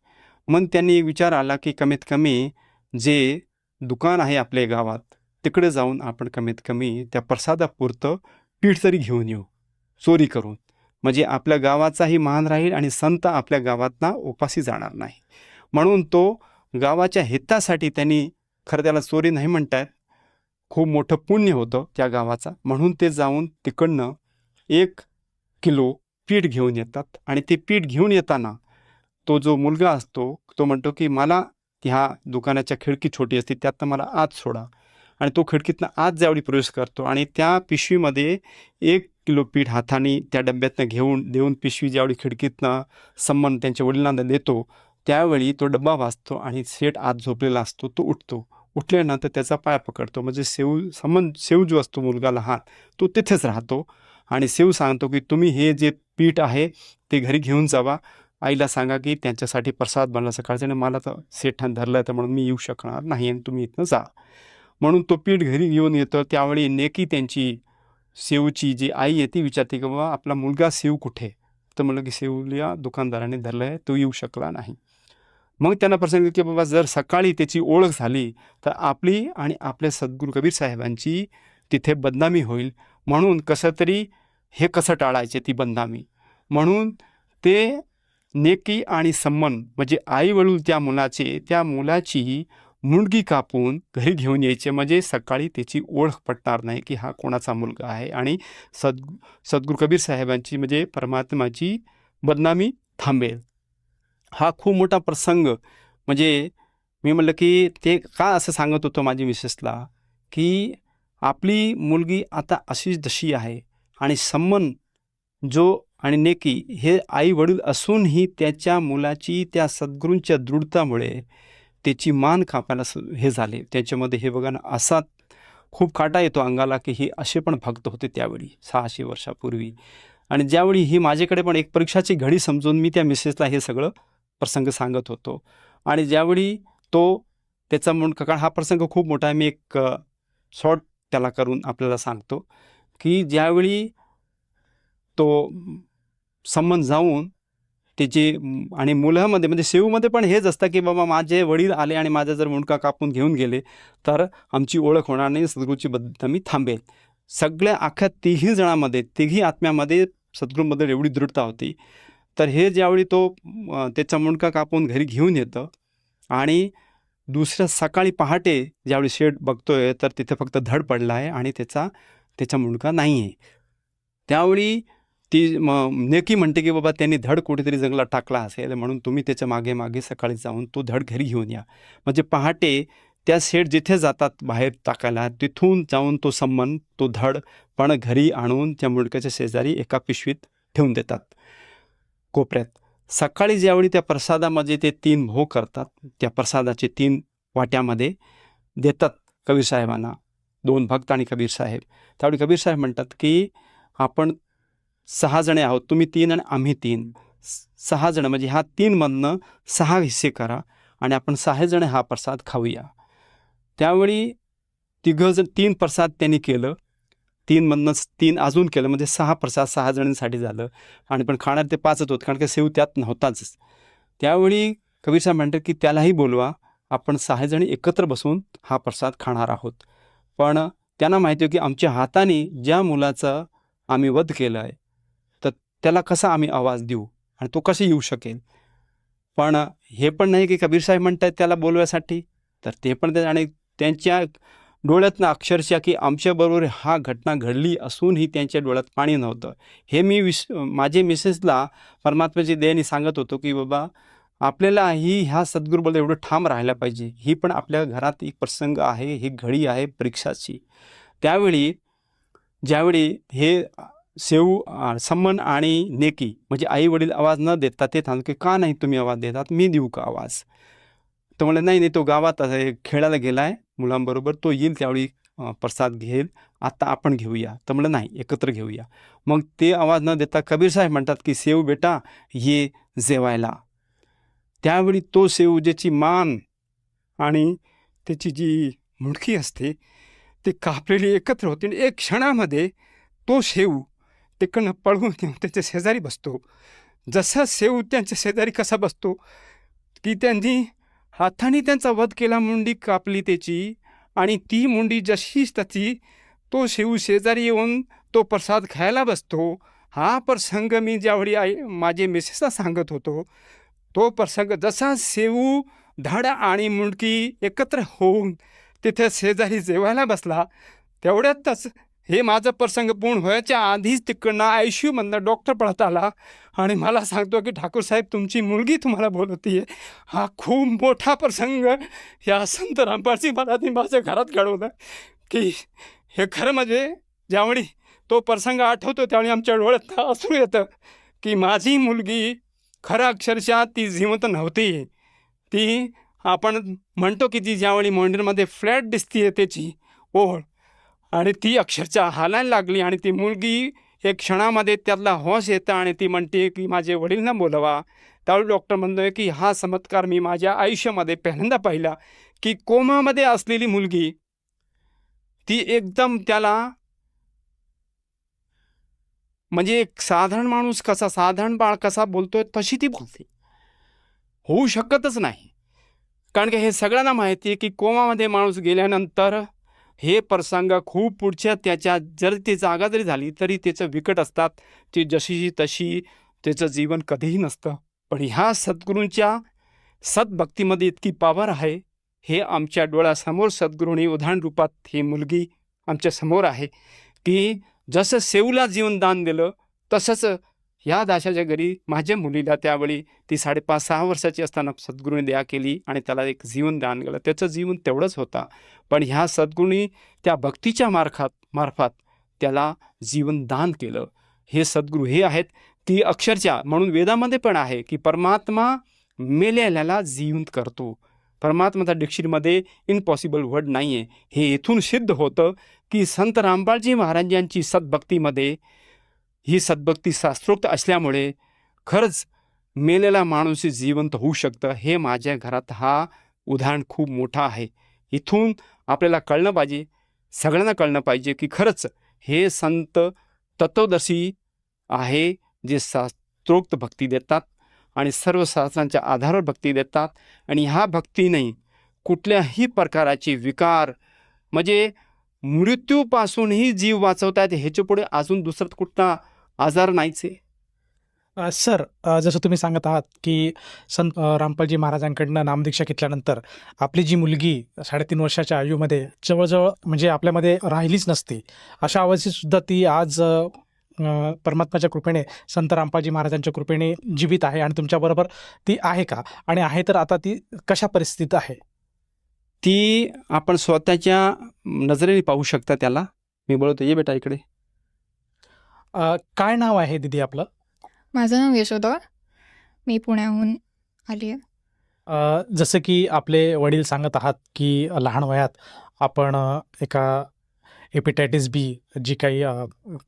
मग त्यांनी विचार आला की कमीत कमी जे दुकान आहे आपल्या गावात तिकडे जाऊन आपण कमीत कमी त्या प्रसादापुरतं पीठ तरी घेऊन येऊ चोरी करून, म्हणजे आपल्या गावाचाही मान राहील आणि संत आपल्या गावातना उपासी जाणार नाही. म्हणून तो गावाच्या हितासाठी त्यांनी, खरं त्याला चोरी नाही म्हणतात, खूप मोठं पुण्य होतं त्या गावाचा, म्हणून ते जाऊन तिकडनं 1 किलो पीठ घेऊन येतात. आणि ते पीठ घेऊन येताना तो जो मुलगा असतो तो म्हणतो की मला ह्या दुकानाच्या खिडकी छोटी असते त्यातनं मला आत सोडा, आणि तो खिडकीतनं आत ज्यावेळी प्रवेश करतो आणि त्या पिशवीमध्ये 1 किलो पीठ हाताने त्या डब्यातनं देऊन पिशवी ज्यावेळी खिडकीतनं सम्मन त्यांच्या वडिलांना देतो, त्यावेळी तो डब्बा वाजतो आणि सेठ आत झोपलेला असतो, तो उठतो. उठल्यानंतर त्याचा पाय पकडतो, म्हणजे सेव जो असतो मुलगा लहान तो तिथेच राहतो आणि सेव सांगतो की तुम्ही हे जे पीठ आहे ते घरी घेऊन जावा, आईला सांगा की त्यांच्यासाठी प्रसाद बनला सकाळचा आणि मला तर सेठान धरलं तर म्हणून मी येऊ शकणार नाही आणि तुम्ही इथनं जा. म्हणून तो पीठ घरी घेऊन येतो. त्यावेळी नेकी त्यांची सेवची जी आई आहे ती विचारते की बाबा आपला मुलगा सेव कुठे, तर म्हणलं की सेवल्या दुकानदाराने धरलं आहे, तो येऊ शकला नाही. मग त्यांना प्रसंग की बाबा जर सकाळी त्याची ओळख झाली तर आपली आणि आपल्या सद्गुरू कबीर साहेबांची तिथे बदनामी होईल, म्हणून कसं तरी हे कसं टाळायचे ती बदनामी. म्हणून ते नेकी आणि सम्मन म्हणजे आई वडील त्या मुलाची मुंडगी कापून घरी घेऊन यायचे, म्हणजे सकाळी त्याची ओळख पटणार नाही की हा कोणाचा मुलगा आहे, आणि सद्गुरू कबीर साहेबांची म्हणजे परमात्माची बदनामी थांबेल. हा खूप मोठा प्रसंग. म्हणजे मी म्हटलं की ते का असं सांगत होतो माझी मिसेसला की आपली मुलगी आता अशीच जशी आहे आणि सम्मन आणि नेकी हे आई वडील असूनही त्याच्या मुलाची त्या सद्गुरूंच्या दृढतामुळे त्याची मान कापायला हे झाले. त्याच्यामध्ये हे बघा ना, असा खूप काटा येतो अंगाला की हे असे पण भक्त होते त्यावेळी 600 वर्षापूर्वी. आणि ज्यावेळी ही माझ्याकडे पण एक परीक्षाची घडी समजून मी त्या मिसेसला हे सगळं प्रसंग सांगत होतो. आणि ज्यावेळी त्याचा कारण हा प्रसंग खूप मोठा आहे, मी एक शॉर्ट त्याला करून आपल्याला सांगतो की ज्यावेळी तो संबंध जाऊन त्याचे आणि मुलामध्ये म्हणजे सेवमध्ये पण हेच असतं की बाबा माझे वडील आले आणि माझा जर मुंडका कापून घेऊन गेले तर आमची ओळख होणार नाही, सद्गुरूची बदनामी थांबेल. सगळ्या अख्ख्या तिघी आत्म्यामध्ये सद्गुरूंबद्दल एवढी दृढता होती. तर हे ज्यावेळी तो त्याचा मुंडका कापून घरी घेऊन येतं आणि दुसऱ्या सकाळी पहाटे ज्यावेळी शेड बघतोय तर तिथे फक्त धड पडला आहे आणि त्याचा मुंडका नाही आहे. त्यावेळी ती नेकी म्हणते की बाबा त्यांनी धड कुठेतरी जंगलात टाकला असेल, म्हणून तुम्ही त्याच्या मागे मागे सकाळी जाऊन तो धड घरी घेऊन या. म्हणजे पहाटे त्या शेड जिथे जातात बाहेर टाकायला, तिथून जाऊन तो संमन तो धड पण घरी आणून त्या मुंडक्याच्या शेजारी एका पिशवीत ठेवून देतात कोपऱ्यात. सकाळी ज्यावेळी त्या प्रसादामध्ये ते 3 भोग करतात, त्या प्रसादाचे 3 वाट्यामध्ये देतात कबीर साहेबांना, 2 भक्त आणि कबीर साहेब. त्यावेळी कबीर साहेब म्हणतात की आपण 6 जणे आहोत, तुम्ही 3 आणि आम्ही 3, 6 जण म्हणजे ह्या 3 मधनं 6 हिस्से करा आणि आपण 6 जण हा प्रसाद खाऊया. त्यावेळी 3 प्रसाद त्यांनी केलं, 3 मधनं 3 अजून केलं, म्हणजे 6 प्रसाद 6 जणांसाठी झालं. आणि पण खाणार ते 5च होत, कारण की सेव त्यात नव्हताच. त्यावेळी कबीर साहेब म्हणतात की त्यालाही बोलवा, आपण 6 जणी एकत्र बसून हा प्रसाद खाणार आहोत. पण त्यांना माहिती आहे की आमच्या हाताने ज्या मुलाचा आम्ही वध केलं आहे तर त्याला कसा आम्ही आवाज देऊ आणि तो कसा येऊ शकेल. पण हे पण नाही की कबीर साहेब म्हणतात त्याला बोलवायसाठी, तर ते पण आणि त्यांच्या डोळ्यातनं अक्षरशः की आमच्याबरोबर हा घटना घडली असूनही त्यांच्या डोळ्यात पाणी नव्हतं. हे मी माझे मिसेसला परमात्म्याची दयेने सांगत होतो की बाबा आपल्यालाही ह्या सद्गुरूबद्दल एवढं ठाम राहायला पाहिजे. ही पण आपल्या घरात एक प्रसंग आहे, ही घडी आहे परीक्षाची. त्यावेळी ज्यावेळी हे संमन आणि नेकी म्हणजे आई वडील आवाज न देतात, ते थांबतो की का नाही तुम्ही आवाज देतात, मी देऊ का आवाज. तर म्हणलं नाही तो गावात खेळायला गेला आहे मुलांबरोबर, तो येईल त्यावेळी प्रसाद घेईल, आता आपण घेऊया. तर म्हणलं नाही एकत्र घेऊया. मग ते आवाज न देता कबीर साहेब म्हणतात की सेव बेटा ये जेवायला. त्यावेळी तो सेव ज्याची मान आणि त्याची जी मुंडकी असते ते कापलेली एकत्र होते आणि एक क्षणामध्ये तो शेव तिकडनं पळवून येऊन त्याच्या शेजारी बसतो. जसा शेव त्यांच्या शेजारी कसा बसतो की त्यांनी हाताने त्यांचा वध केला, मुंडी कापली त्याची, आणि ती मुंडी जशीच त्याची तो शेव शेजारी येऊन तो प्रसाद खायला बसतो. हा प्रसंग मी ज्यावेळी माझे मिसेसला सांगत होतो, तो प्रसंग जसा शेव धड आणि मुंडकी एकत्र होऊन तिथे शेजारी जेवायला बसला, तेवढ्यातच हे माझं प्रसंग पूर्ण व्हायच्या आधीच तिकडनं ICUमधनं डॉक्टर पळत आला आणि मला सांगतो की ठाकूर साहेब तुमची मुलगी तुम्हाला बोलवते. हा खूप मोठा प्रसंग या संत रामपालजी महाराजांनी माझ्या घरात घडवलं की हे खरं म्हणजे ज्यावेळी तो प्रसंग आठवतो त्यावेळी आमच्या डोळ्यात अश्रू येतं की माझी मुलगी खरं अक्षरशः ती जिवंत नव्हती. ती आपण म्हणतो की ती ज्यावेळी मंदिरमध्ये फ्लॅट दिसते त्याची ओळ, आणि ती अक्षरशः हालायला लागली आणि ती मुलगी एक क्षणामध्ये त्यातला होश येतं आणि ती म्हणते की माझे वडीलना बोलवा. त्यावेळी डॉक्टर म्हणतोय की हा चमत्कार मी माझ्या आयुष्यामध्ये पहिल्यांदा पाहिला की कोमामध्ये असलेली मुलगी ती एकदम त्याला म्हणजे एक साधारण माणूस कसा, साधारण बाळ कसा बोलतोय तशी ती बोलते. होऊ शकतच नाही, कारण की हे सगळ्यांना माहिती आहे की कोमामध्ये माणूस गेल्यानंतर हे प्रसंग खूप पुढच्या त्याच्या जर ती जागा जरी झाली तरी त्याचं विकट असतात, ती जशीची तशी त्याचं जीवन कधीही नसतं. पण ह्या सद्गुरूंच्या सद्भक्तीमध्ये इतकी पावर आहे, हे आमच्या डोळ्यासमोर सद्गुरूंनी उदाहरण रूपात ही मुलगी आमच्या समोर आहे की जसं सेवला जीवनदान दिलं तसंच ह्या दाशाच्या घरी माझ्या मुलीला त्यावेळी ती 5.5-6 वर्षाची असताना सद्गुरूंनी दया केली आणि त्याला एक जीवनदान केलं. त्याचं जीवन तेवढंच होता, पण ह्या सद्गुरूंनी त्या भक्तीच्या मार्फत त्याला जीवनदान केलं. हे सद्गुरू हे आहेत की अक्षरशः म्हणून वेदामध्ये पण आहे की परमात्मा मेलेल्याला जिवंत करतो. परमात्माचा डिक्शनरीमध्ये इम्पॉसिबल वर्ड नाही आहे. हे इथून सिद्ध होतं की संत रामपालजी महाराजांची सद्भक्तीमध्ये ही सद्भक्ती शास्त्रोक्त असल्यामुळे खरंच मेलेला माणूस जिवंत होऊ शकतं. हे माझ्या घरात हा उदाहरण खूप मोठा आहे. इथून आपल्याला कळलं पाहिजे, सगळ्यांना कळलं पाहिजे की खरंच हे संत तत्वदर्शी आहे, जे शास्त्रोक्त भक्ती देतात आणि सर्व शास्त्रांच्या आधारावर भक्ती देतात. आणि ह्या भक्तीने कुठल्याही प्रकाराचे विकार म्हणजे मृत्यूपासूनही जीव वाचवतायत, ह्याच्या पुढे अजून दुसरा कुठला आजार नाहीच आहे. सर, जसं तुम्ही सांगत आहात की संत रामपालजी महाराजांकडनं नामदीक्षा घेतल्यानंतर आपली जी मुलगी 3.5 वर्षाच्या आयुमध्ये जवळजवळ म्हणजे आपल्यामध्ये राहिलीच नसती, अशा अवस्थेतसुद्धा ती आज परमात्माच्या कृपेने, संत रामपालजी महाराजांच्या कृपेने जीवित आहे आणि तुमच्याबरोबर ती आहे का? आणि आहे तर आता ती कशा परिस्थितीत आहे? ती आपण स्वतःच्या नजरेने पाहू शकता त्याला. मी बोलतो, ये बेटा इकडे. काय नाव आहे दीदी आपलं? माझं नाव यशोदा. मी पुण्याहून आली आहे. जसं की आपले वडील सांगत आहात की लहान वयात आपण एका हेपेटायटिस बी जी काही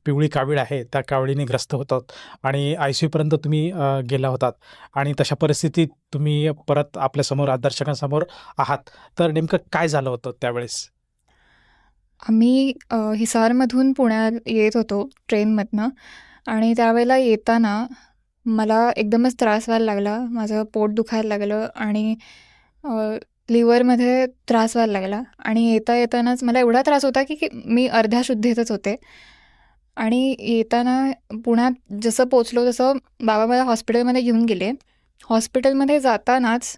पिवळी कावीळ आहे त्या कावळीने ग्रस्त होतात आणि ICUपर्यंत तुम्ही गेला होतात आणि तशा परिस्थितीत तुम्ही परत आपल्यासमोर दर्शकांसमोर आहात. तर नेमकं काय झालं होतं त्यावेळेस? आम्ही हिसारमधून पुण्यात येत होतो ट्रेनमधनं आणि त्यावेळेला येताना मला एकदमच त्रास व्हायला लागला. माझं पोट दुखायला लागलं आणि लिव्हरमध्ये त्रास व्हायला लागला आणि येतानाच मला एवढा त्रास होता की मी अर्ध्या शुद्धीतच होते. आणि येताना पुण्यात जसं पोचलो तसं बाबा मला हॉस्पिटलमध्ये घेऊन गेले. हॉस्पिटलमध्ये जातानाच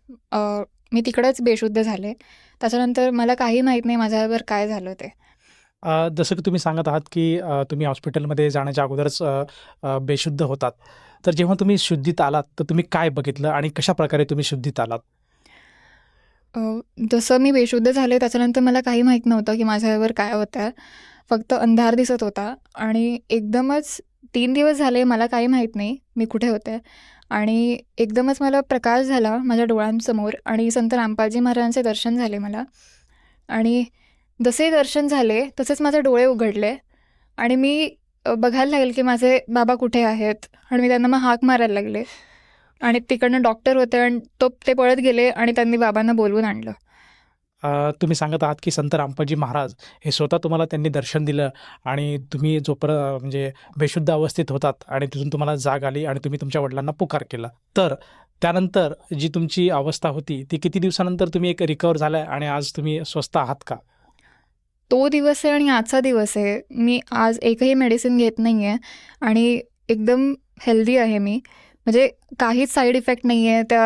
मी तिकडेच बेशुद्ध झाले. त्याच्यानंतर मला काही माहीत नाही माझ्याबरोबर काय झालं ते. जसं की तुम्ही सांगत आहात की तुम्ही हॉस्पिटलमध्ये जाण्याच्या अगोदरच बेशुद्ध होतात. तर जेव्हा तुम्ही शुद्धीत आलात तर तुम्ही काय बघितलं आणि कशा प्रकारे तुम्ही शुद्धीत आलात? जसं मी बेशुद्ध झाले त्याच्यानंतर मला काही माहीत नव्हतं की माझ्याबरोबर काय होतं आहे. फक्त अंधार दिसत होता आणि एकदमच 3 दिवस झाले मला काही माहीत नाही मी कुठे होते आणि एकदमच मला प्रकाश झाला माझ्या डोळ्यांसमोर आणि संत रामपालजी महाराजांचे दर्शन झाले मला. आणि जसे दर्शन झाले तसेच माझे डोळे उघडले आणि मी बघायला लागले की माझे बाबा कुठे आहेत आणि मी त्यांना मग हाक मारायला लागले आणि तिकडनं डॉक्टर होते आणि ते पळत गेले आणि त्यांनी बाबांना बोलवून आणलं. तुम्ही सांगत आहात की संत रामपालजी महाराज हे स्वतः तुम्हाला त्यांनी दर्शन दिलं आणि तुम्ही म्हणजे बेशुद्ध अवस्थेत होतात आणि तिथून तुम्हाला जाग आली आणि तुम्ही तुमच्या वडिलांना पुकार केला. तर त्यानंतर जी तुमची अवस्था होती ती किती दिवसानंतर तुम्ही एक रिकवर झालाय आणि आज तुम्ही स्वस्थ आहात का? तो दिवस आहे आणि आजचा दिवस आहे. मी आज एकही मेडिसिन घेत नाही आहे आणि एकदम हेल्दी आहे मी. म्हणजे काहीच साईड इफेक्ट नाही आहे त्या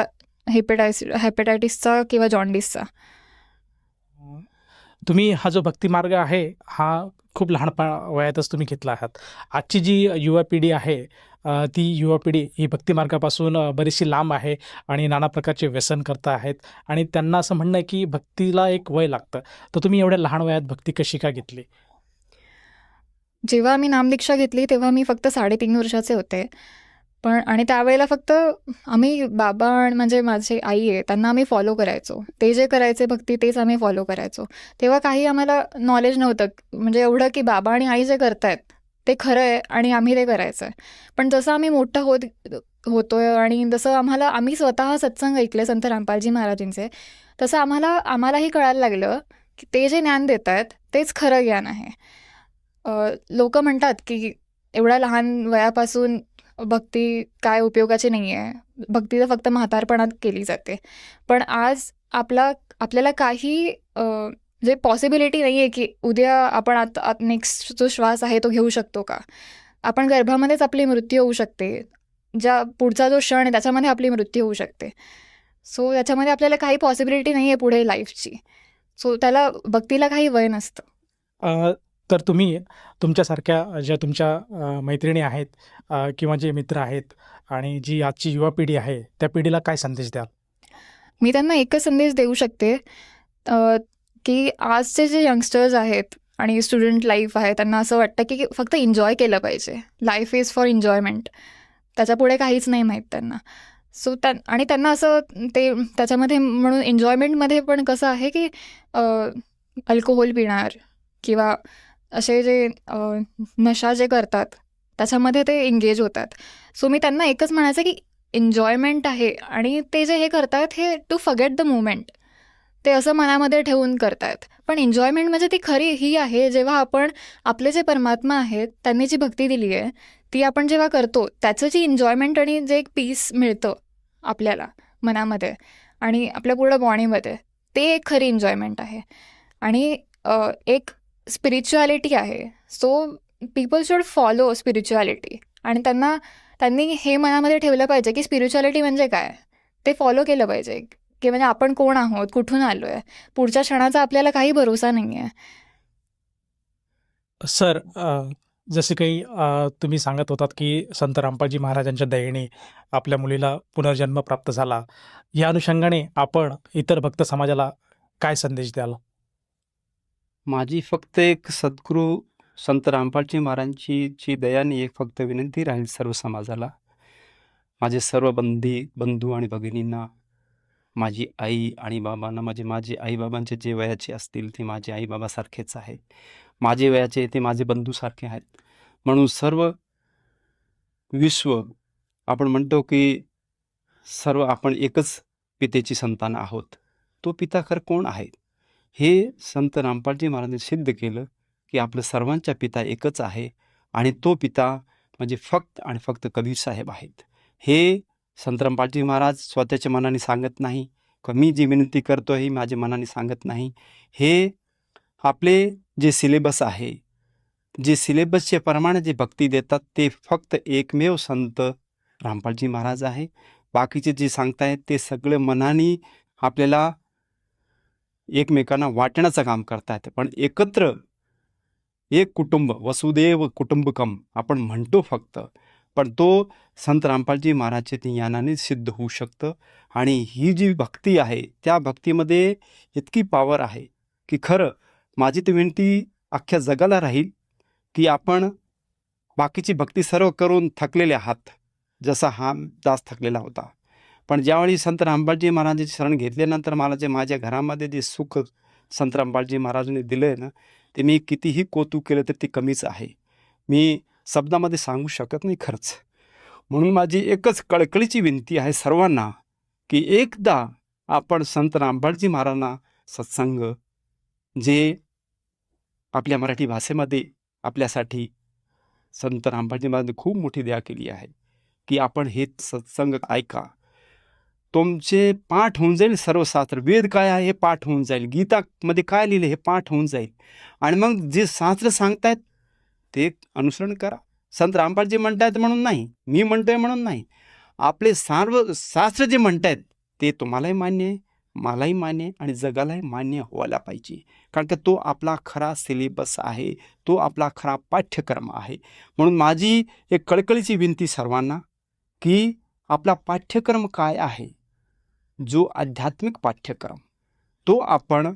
हेपेटायटिसचा किंवा जॉन्डिसचा. तुम्ही हा जो भक्तिमार्ग आहे हा खूप लहान वयातच तुम्ही घेतला आहात. आजची जी युवा पिढी आहे ती युवा पिढी ही भक्तिमार्गापासून बरीचशी लांब आहे आणि नाना प्रकारचे व्यसन करत आहेत आणि त्यांना असं म्हणणं आहे की भक्तीला एक वय लागतं. तर तुम्ही एवढ्या लहान वयात भक्ती कशी का घेतली? जेव्हा मी नामदीक्षा घेतली तेव्हा मी फक्त 3.5 वर्षाचे होते. पण आणि त्यावेळेला फक्त आम्ही बाबा म्हणजे माझी आई आहे त्यांना आम्ही फॉलो करायचो. ते जे करायचे भक्ती तेच आम्ही फॉलो करायचो. तेव्हा काही आम्हाला नॉलेज नव्हतं म्हणजे एवढं की बाबा आणि आई जे करतायत ते खरं आहे आणि आम्ही ते करायचं आहे. पण जसं आम्ही मोठं होतोय आणि जसं आम्ही स्वतः सत्संग ऐकले संत रामपालजी महाराजांचे, तसं आम्हालाही कळायला लागलं की ते जे ज्ञान देत आहेत तेच खरं ज्ञान आहे. लोक म्हणतात की एवढ्या लहान वयापासून भक्ती काय उपयोगाची नाही आहे, भक्ती तर फक्त म्हातारपणात केली जाते. पण आज आपल्याला काही जे पॉसिबिलिटी नाही आहे की उद्या आपण आता नेक्स्ट जो श्वास आहे तो घेऊ शकतो का. आपण गर्भामध्येच आपली मृत्यू होऊ शकते. ज्या पुढचा जो क्षण आहे त्याच्यामध्ये आपली मृत्यू होऊ शकते. सो त्याच्यामध्ये आपल्याला काही पॉसिबिलिटी नाही आहे पुढे लाईफची. सो त्याला भक्तीला काही वय नसतं. तर तुम्ही तुमच्यासारख्या ज्या तुमच्या मैत्रिणी आहेत किंवा जे मित्र आहेत आणि जी आजची युवा पिढी आहे त्या पिढीला काय संदेश द्याल? मी त्यांना एकच संदेश देऊ शकते की आजचे जे यंगस्टर्स आहेत आणि स्टुडंट लाईफ आहे त्यांना असं वाटतं की फक्त एन्जॉय केलं पाहिजे. Life is for enjoyment. त्याच्यापुढे काहीच नाही माहीत त्यांना. सो आणि त्यांना असं ते त्याच्यामध्ये म्हणून एन्जॉयमेंटमध्ये पण कसं आहे की अल्कोहोल पिणार किंवा असे जे नशा जे करतात त्याच्यामध्ये ते एंगेज होतात. सो मी त्यांना एकच म्हणायचं की एन्जॉयमेंट आहे आणि ते जे हे करतात हे टू फॉरगेट द मोमेंट ते असं मनामध्ये ठेवून करतात. पण एन्जॉयमेंट म्हणजे ती खरी ही आहे जेव्हा आपण आपले जे परमात्मा आहेत त्यांनी जी भक्ती दिली आहे ती आपण जेव्हा करतो त्याचं जी एन्जॉयमेंट आणि जे एक पीस मिळतं आपल्याला मनामध्ये आणि आपल्या पूर्ण बॉडीमध्ये ते एक खरी एन्जॉयमेंट आहे. आणि एक स्पिरिच्युअलिटी आहे. So people should follow spirituality. आणि त्यांनी हे मनामध्ये ठेवलं पाहिजे की स्पिरिच्युअलिटी म्हणजे काय, ते फॉलो केलं पाहिजे. की म्हणजे आपण कोण आहोत, कुठून आलो आहे, पुढच्या क्षणाचा आपल्याला काही भरोसा नाही आहे. सर, जसे काही तुम्ही सांगत होतात की संत रामपालजी महाराजांच्या दयेने आपल्या मुलीला पुनर्जन्म प्राप्त झाला, या अनुषंगाने आपण इतर भक्त समाजाला काय संदेश द्याल? माझी फक्त एक सद्गुरू संत रामपालजी महाराजांची जी दयाने एक फक्त विनंती राहील सर्व समाजाला, माझे सर्व बंधू आणि भगिनींना, माझी आई आणि बाबांना, माझे आईबाबांचे जे वयाचे असतील ते माझे आईबाबासारखेच आहे, माझे वयाचे ते माझे बंधूसारखे आहेत. म्हणून सर्व विश्व आपण म्हणतो की सर्व आपण एकच पितेची संतान आहोत. तो पिता खरं कोण आहे? हे संत रामपालजी महाराजांनी सिद्ध केलं की आपलं सर्वांच्या पिता एकच आहे आणि तो पिता म्हणजे फक्त आणि फक्त कबीर साहेब आहेत. हे संत रामपालजी महाराज स्वतःच्या मनाने सांगत नाही, का मी जी विनंती करतो ही माझ्या मनाने सांगत नाही. हे आपले जे सिलेबस आहे, जे सिलेबसचे प्रमाणे जे भक्ती देतात ते फक्त एकमेव संत रामपालजी महाराज आहे. बाकीचे जे सांगतायत ते सगळे मनाने आपल्याला एकमेकांना वाटण्याचं काम करतायत. पण एकत्र एक कुटुंब, वसुदेव कुटुंबकम आपण म्हणतो फक्त, पण तो संत रामपालजी महाराजच्या ज्ञानाने सिद्ध होऊ शकतं. आणि ही जी भक्ती आहे त्या भक्तीमध्ये इतकी पॉवर आहे की खरं माझी ती विनंती अख्ख्या जगाला राहील की आपण बाकीची भक्ती सर्व करून थकलेले आहात, जसा हा दास थकलेला होता. पण ज्यावेळी संत रामपालजी महाराजांची शरण घेतल्यानंतर मला जे माझ्या घरामध्ये जे सुख संत रामपालजी महाराजांनी दिलं आहे ना, ते मी कितीही कौतुक केलं तर ते कमीच आहे. मी शब्दामध्ये सांगू शकत नाही खरंच. म्हणून माझी एकच कळकळीची विनंती आहे सर्वांना की एकदा आपण संत रामपालजी महाराजांना सत्संग जे आपल्या मराठी भाषेमध्ये आपल्यासाठी संत रामपालजी महाराजांनी खूप मोठी दया केली आहे की आपण हे सत्संग ऐका. तुमचे पाठ होऊन जाईल सर्व शास्त्र, वेद काय आहे हे पाठ होऊन जाईल, गीतामध्ये काय लिहिले हे पाठ होऊन जाईल. आणि मग जे शास्त्र सांगतायत ते अनुसरण करा. संत रामपालजी म्हणतायत म्हणून नाही, मी म्हणतोय म्हणून नाही, आपले सर्व शास्त्र जे म्हणतायत ते तुम्हालाही मान्य आहे, मलाही मान्य आहे आणि जगालाही मान्य व्हायला पाहिजे. कारण की तो आपला खरा सिलेबस आहे, तो आपला खरा पाठ्यक्रम आहे. म्हणून माझी एक कळकळीची विनंती सर्वांना की आपला पाठ्यक्रम काय आहे, जो आध्यात्मिक पाठ्यक्रम, तो आपण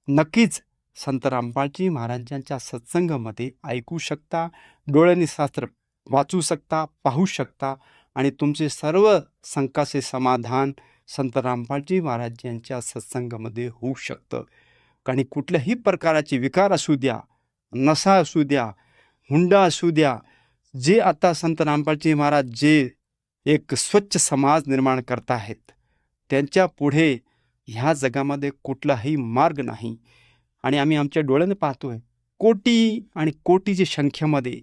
नक्कीच संत रामपालजी महाराजांच्या सत्संगामध्ये ऐकू शकता, डोळ्यांनी शास्त्र वाचू शकता, पाहू शकता आणि तुमचे सर्व शंकाचे समाधान संत रामपालजी महाराज यांच्या सत्संगामध्ये होऊ शकतं. कारण कुठल्याही प्रकाराचे विकार असू द्या, नशा असू द्या, हुंडा असू द्या, जे आता संत रामपालजी महाराज जे एक स्वच्छ समाज निर्माण करत आहेत त्यांच्या पुढे ह्या जगामध्ये कुठलाही मार्ग नाही. आणि आम्ही आमच्या डोळ्याने पाहतोय कोटी आणि कोटीच्या संख्येमध्ये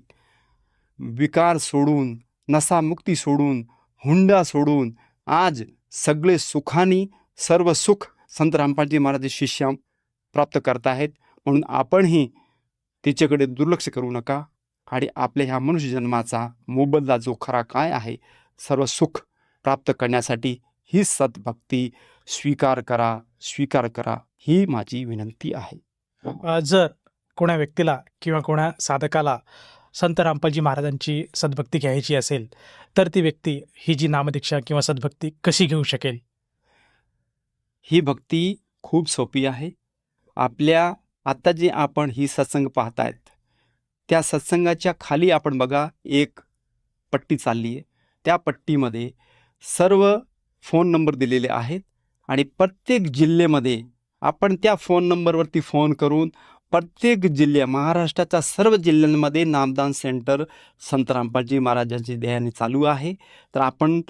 विकार सोडून, नशामुक्ती सोडून, हुंडा सोडून आज सगळे सुखाने सर्व सुख संत रामपालजी महाराज शिष्य प्राप्त करत आहेत. म्हणून आपणही तिच्याकडे दुर्लक्ष करू नका आणि आपल्या ह्या मनुष्य जन्माचा मोबदला जो खरा काय आहे, सर्व सुख प्राप्त करण्यासाठी ही सद्भक्ती स्वीकार करा, ही माझी विनंती आहे. जर कोणा व्यक्तीला किंवा कोणा साधकाला संत रामपालजी महाराजांची सद्भक्ती घ्यायची असेल तर ती व्यक्ती ही जी नामदीक्षा किंवा सद्भक्ती कशी घेऊ शकेल? ही भक्ती खूप सोपी आहे. आपल्या आता जे आपण ही सत्संग पाहतायत त्या सत्संगाच्या खाली आपण बघा एक पट्टी चालली आहे. त्या पट्टीमध्ये सर्व फोन नंबर दिलेले आहेत आणि प्रत्येक जिल्ह्यामध्ये आपण त्या फोन नंबरवरती फोन करून प्रत्येक महाराष्ट्राच्या सर्व जिल्ह्यांमध्ये नामदान सेंटर संत रामपालजी महाराजांची दयाने चालू आहे. तर आपण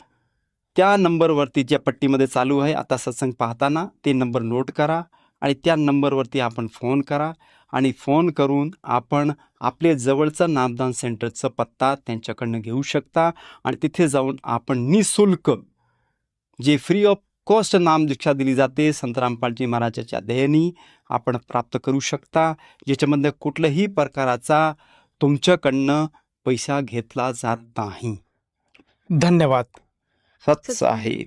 त्या नंबरवरती ज्या पट्टीमध्ये चालू आहे आता सत्संग पाहताना ते नंबर नोट करा आणि त्या नंबरवरती आपण फोन करा आणि फोन करून आपण आपले जवळचं नामदान सेंटरचं पत्ता त्यांच्याकडनं घेऊ शकता आणि तिथे जाऊन आपण निःशुल्क जे फ्री ऑफ उत्कृष्ट नामदीक्षा दिली जाते संत रामपालजी महाराजाच्या दयेनी आपण प्राप्त करू शकता, ज्याच्यामधनं कुठल्याही प्रकाराचा तुमच्याकडनं पैसा घेतला जात नाही. धन्यवाद. सत्साहेब.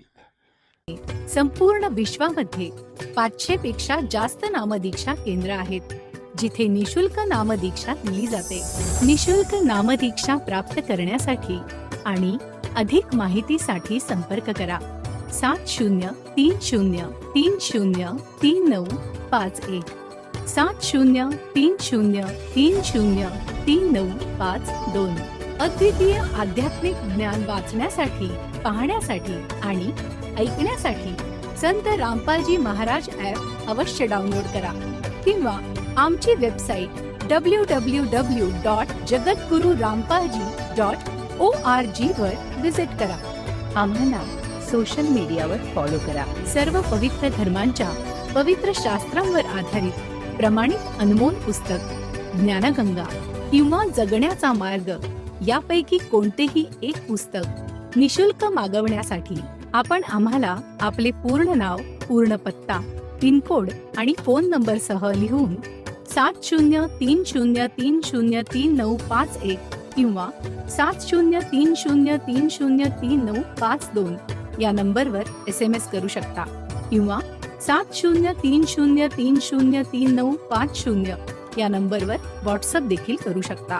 संपूर्ण विश्वामध्ये 500 पेक्षा जास्त नामदीक्षा केंद्र आहेत जिथे निशुल्क नामदीक्षा दिली जाते. निशुल्क नामदीक्षा प्राप्त करण्यासाठी आणि अधिक माहितीसाठी संपर्क करा 7030303951 7030303952. अद्वितीय आध्यात्मिक ज्ञान वाचण्यासाठी, पाहण्यासाठी आणि ऐकण्यासाठी संत रामपालजी महाराज ॲप अवश्य डाउनलोड करा किंवा आमची वेबसाईट www.jagatgururampalji.org वर विजिट करा. आम्हाला सोशल मीडियावर फॉलो करा. सर्व पवित्र धर्मांच्या पवित्र शास्त्रांवर आधारित प्रमाणित अनमोल पुस्तक ज्ञानगंगा किंवा जगण्याचा मार्ग यापैकी कोणतेही एक पुस्तक निशुल्क मागवण्यासाठी आपण आम्हाला आपले पूर्ण नाव, पूर्ण पत्ता, पिनकोड आणि फोन नंबरसह लिहून 7030303951 किंवा 7030303952 या नंबरवर SMS करू शकता किंवा 7030303950 या नंबरवर व्हॉट्सअप देखील करू शकता.